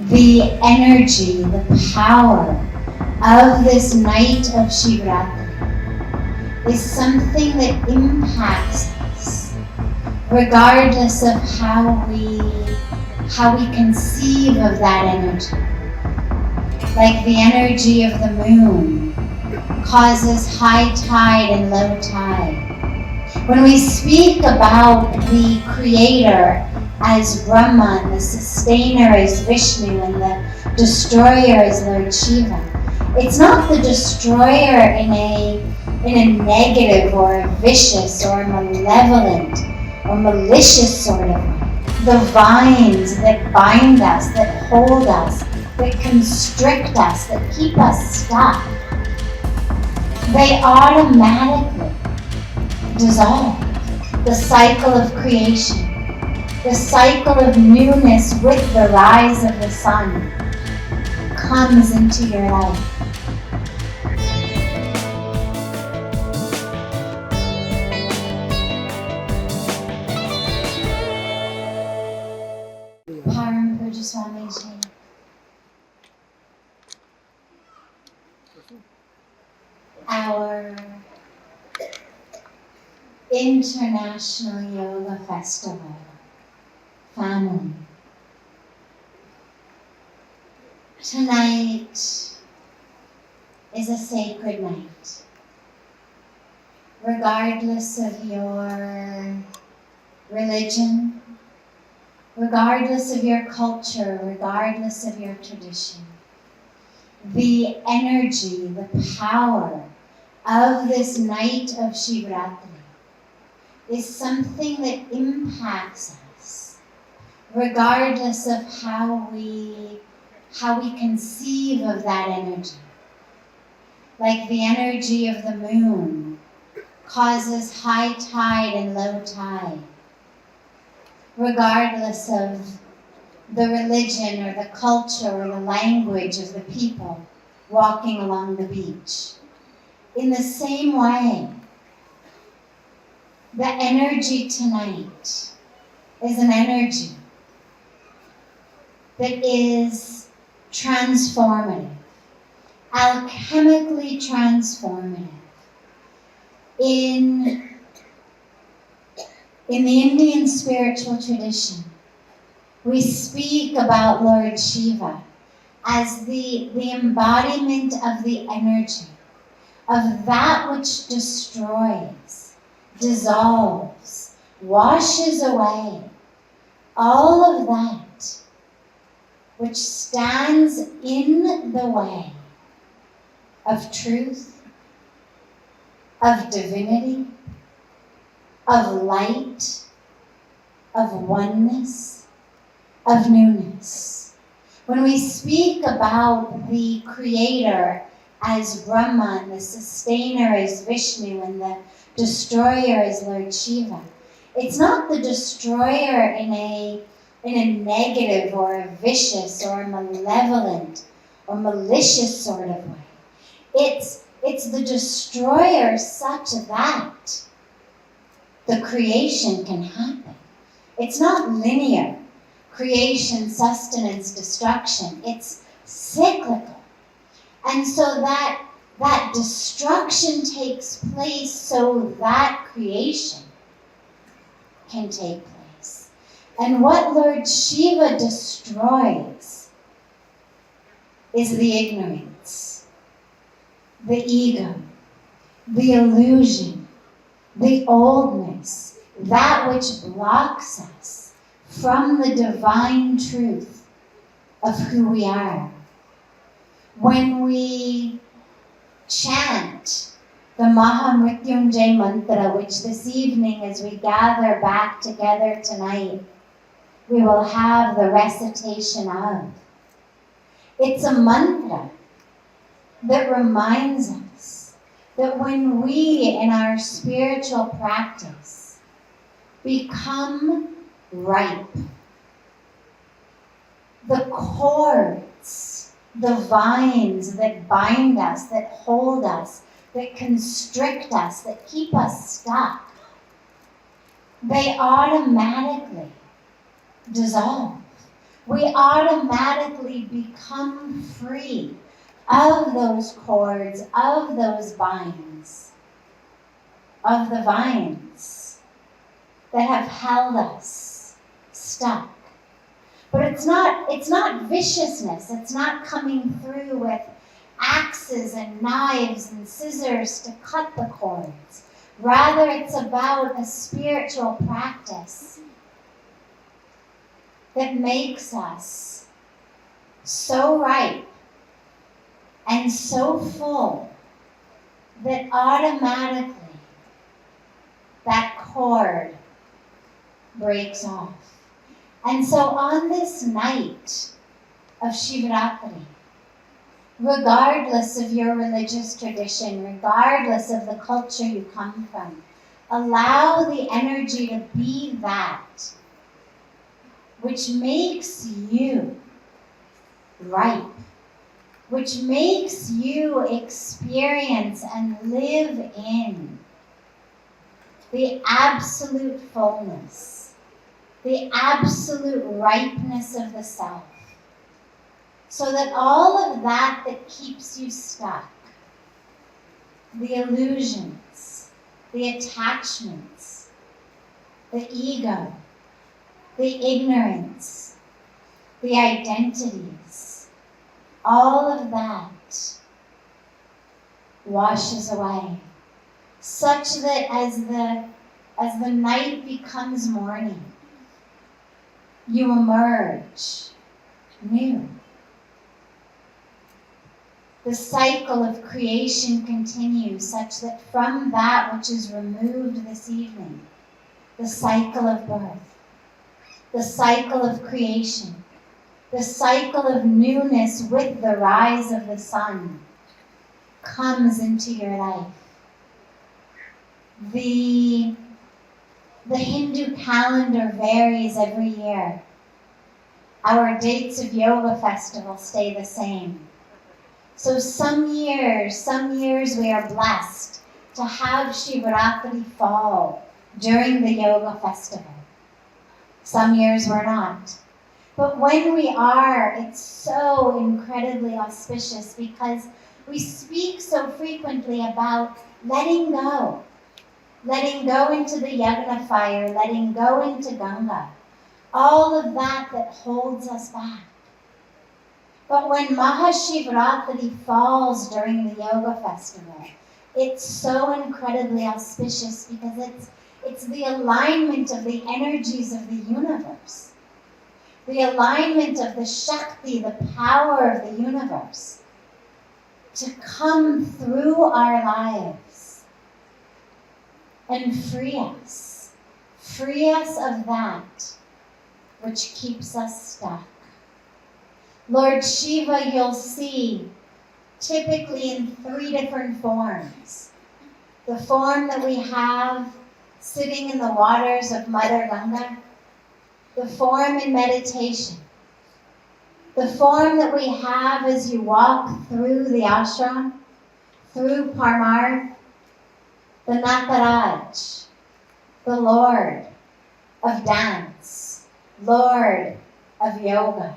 The energy, the power of this night of Shivratri is something that impacts us, regardless of how we conceive of that energy. Like the energy of the moon causes high tide and low tide. When we speak about the creator as Brahma, and the sustainer as Vishnu, and the destroyer as Lord Shiva, it's not the destroyer in a negative or a vicious or a malevolent or malicious sort of way. The vines that bind us, that hold us, that constrict us, that keep us stuck, they automatically dissolve. The cycle of creation, the cycle of newness with the rise of the sun comes into your life. Pujya Swamiji. Our International Yoga Festival family. Tonight is a sacred night. Regardless of your religion, regardless of your culture, regardless of your tradition, the energy, the power of this night of Shivratri is something that impacts us, regardless of how we conceive of that energy. Like the energy of the moon causes high tide and low tide, regardless of the religion or the culture or the language of the people walking along the beach. In the same way, the energy tonight is an energy that is transformative, alchemically transformative. In the Indian spiritual tradition, we speak about Lord Shiva as the embodiment of the energy of that which destroys, dissolves, washes away all of that which stands in the way of truth, of divinity, of light, of oneness, of newness. When we speak about the creator as Brahma, and the sustainer as Vishnu, and the destroyer as Lord Shiva, it's not the destroyer in a negative or a vicious or a malevolent or malicious sort of way. It's the destroyer such that the creation can happen. It's not linear. Creation, sustenance, destruction. It's cyclical. And so that destruction takes place so that creation can take place. And what Lord Shiva destroys is the ignorance, the ego, the illusion, the oldness, that which blocks us from the divine truth of who we are. When we chant the Mahamrityunjay mantra, which this evening as we gather back together tonight, we will have the recitation of. It's a mantra that reminds us that when we in our spiritual practice become ripe, the cords, the vines that bind us, that hold us, that constrict us, that keep us stuck, they automatically dissolve. We automatically become free of those cords, of those binds, of the vines that have held us stuck. But it's not viciousness. It's not coming through with axes and knives and scissors to cut the cords. Rather, it's about a spiritual practice that makes us so ripe and so full that automatically that cord breaks off. And so on this night of Shivratri, regardless of your religious tradition, regardless of the culture you come from, allow the energy to be that which makes you ripe, which makes you experience and live in the absolute fullness, the absolute ripeness of the self. So that all of that keeps you stuck, the illusions, the attachments, the ego, the ignorance, the identities, all of that washes away, such that as the night becomes morning, you emerge new. The cycle of creation continues such that from that which is removed this evening, the cycle of birth, the cycle of creation, the cycle of newness with the rise of the sun comes into your life. The Hindu calendar varies every year. Our dates of yoga festival stay the same. So some years we are blessed to have Shivratri fall during the yoga festival. Some years we're not. But when we are, it's so incredibly auspicious because we speak so frequently about letting go into the yagna fire, letting go into Ganga, all of that holds us back. But when Maha Shivratri falls during the yoga festival, it's so incredibly auspicious because it's the alignment of the energies of the universe, the alignment of the Shakti, the power of the universe, to come through our lives and free us of that which keeps us stuck. Lord Shiva, you'll see, typically in 3 different forms. The form that we have sitting in the waters of Mother Ganga, the form in meditation, the form that we have as you walk through the ashram, through Parmarth, the Nataraj, the Lord of dance, Lord of yoga,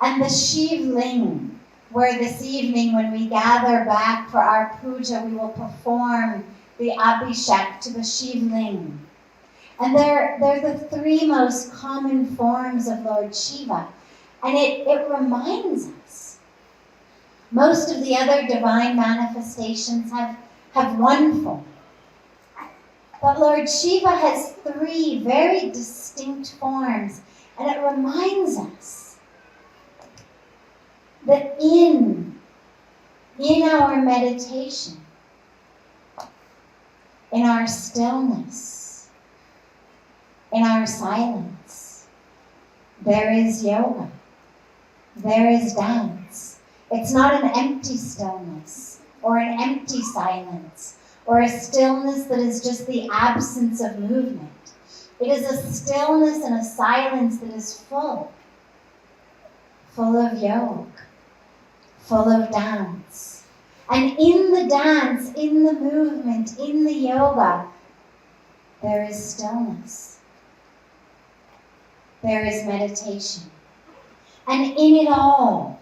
and the Shiv Ling, where this evening when we gather back for our puja, we will perform the Abhishek to the Shiv Ling. And they're the 3 most common forms of Lord Shiva. And it reminds us. Most of the other divine manifestations have 1 form. But Lord Shiva has 3 very distinct forms. And it reminds us that in our meditation, in our stillness, in our silence, there is yoga, there is dance. It's not an empty stillness or an empty silence or a stillness that is just the absence of movement. It is a stillness and a silence that is full of yoga, full of dance. And in the dance, in the movement, in the yoga, there is stillness. There is meditation. And in it all,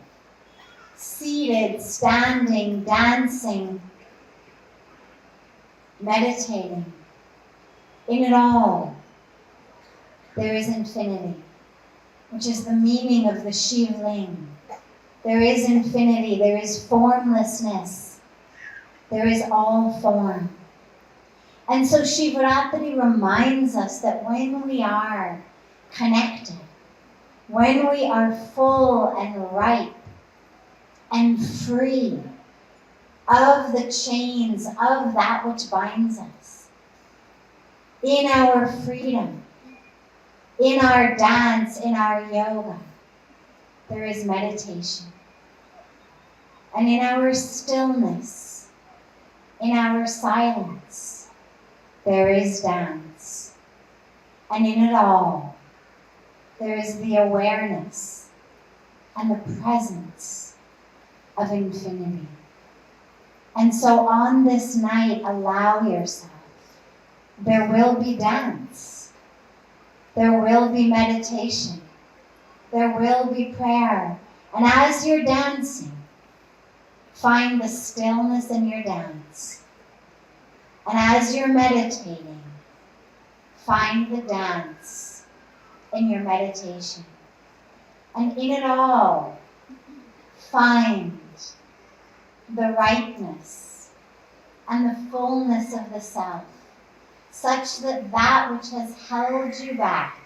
seated, standing, dancing, meditating, in it all, there is infinity, which is the meaning of the Shivling. There is infinity, there is formlessness, there is all form. And so Shivratri reminds us that when we are connected, when we are full and ripe and free of the chains of that which binds us, in our freedom, in our dance, in our yoga, there is meditation. And in our stillness, in our silence, there is dance. And in it all, there is the awareness and the presence of infinity. And so on this night, allow yourself. There will be dance. There will be meditation. There will be prayer. And as you're dancing, find the stillness in your dance. And as you're meditating, find the dance in your meditation. And in it all, find the rightness and the fullness of the self, such that that which has held you back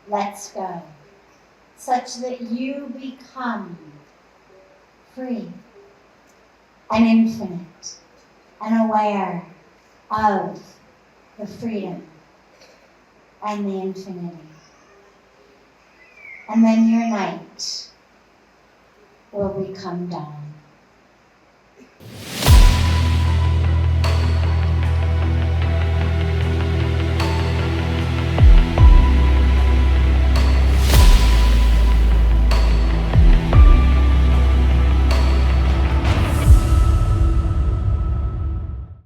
lets go, such that you become free and infinite and aware of the freedom and the infinity. And then your night will become dawn.